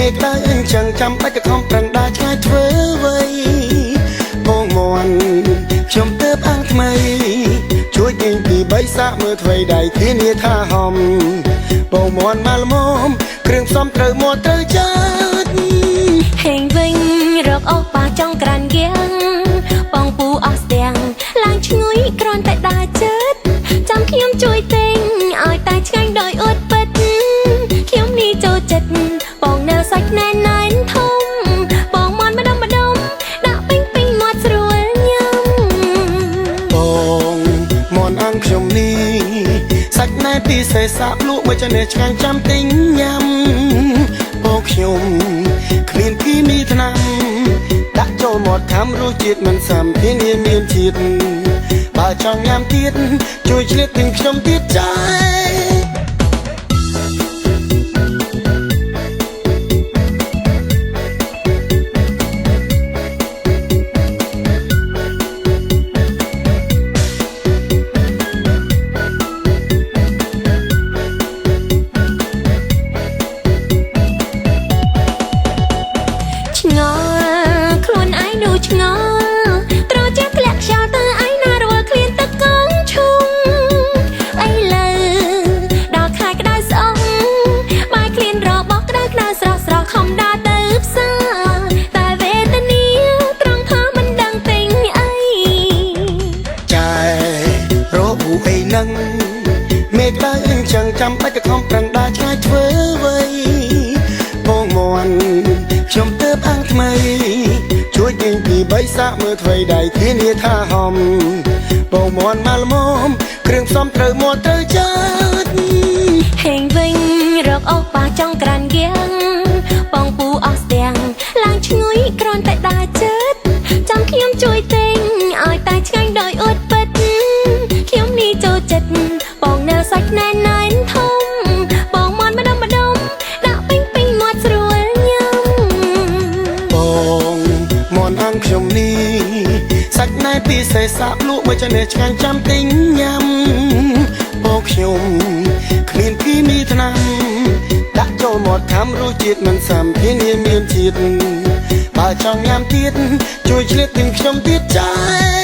មេក្តៅអញ្ចឹងចាំបាច់ក៏ខំប្រឹងដើរឆ្ងាយធ្វើអ្វីបងមន់ខ្ញុំទើបអាំងថ្មីជួយទាញពីបីសាកមើលថ្វីដៃធានាថាហំបងមន់មកល្មមគ្រឿងផ្សំត្រូវមាត់ត្រូវចិត្តហេងវិញរកអោប៉ាចង់ក្រានយ៉ាងបងពូអស់ស្ទាំងឡើងឈ្ងុយគ្រាន់តែដើរចិត្តចាំខ្ញុំជួយទិញឲ្យតែឆ្ងាញ់ដោយអត់ពិតខ្ញុំនេះចូលចិត្តបងនៅសាច់ណែនណែនធំបងមន់ម្ដុំដាក់ពេញមាត់ស្រួលញ៉ាំបងមន់អាំងខ្ញុំនេះសាច់ណែនពីសេសាក់លក់បើចាស់ឆ្ងាញ់ចាំទិញញ៉ាំបងខ្ញុំគ្មានគីមីថ្នាំដាក់ចូលមាត់ខាំរសជាតិមិនសាំធានាមានជាតិបើចង់ញ៉ាំទៀតជួយឆ្លៀតទិញខ្ញុំទៀតចាឆ្ងល់ខ្លួនឯងនោះឆ្ងល់ត្រូវចេះធ្លាក់ខ្យល់ទៅឯណារាល់ឃ្លានទឹកកងឈុំអីលើដល់ខែក្តៅស្អុងបាយឃ្លានរបស់ក្តៅក្តៅស្រស់ស្រស់ខំដើរទៅផ្សារតែវេទនាត្រង់ថាមិនដឹងទិញអីចែរកហូអីនឹងមេក្តៅអញ្ចឹងចាំបាច់ក៏ខំប្រឹងដើរឆ្ងាយធ្វើអ្វីបងមន់ខ្ញុំទើបអាំងថ្មីជួយទាញពីបីសាកមើលថ្វីដៃធានាថាហំបងមន់មកល្មមគ្រឿងផ្សំត្រូវមាត់ត្រូវចិត្តហេងវិញរកអោប៉ាចង់ក្រានយ៉ាងបងពូអស់ស្ទាំងឡើងឈ្ងុយគ្រាន់តែដើរចិត្តចាំខ្ញុំជួយទិញឲ្យតែឆ្ងាញ់ដោយអត់ពិតខ្ញុំនេះចូលចិត្តបងនៅសាច់ណែនណែនធំបងមន់ម្ដុំដាក់ពេញមាត់ស្រួលញ៉ាំបងមន់អាំងខ្ញុំនេះសាច់ណែនពីសេសាក់លក់បើចាស់ឆ្ងាញ់ចាំទិញញ៉ាំបងខ្ញុំគ្មានគីមីថ្នាំដាក់ចូលមាត់ខាំរសជាតិមិនសាំធានាមានជាតិបើចង់ញ៉ាំទៀតជួយឆ្លៀតទិញខ្ញុំទៀតចា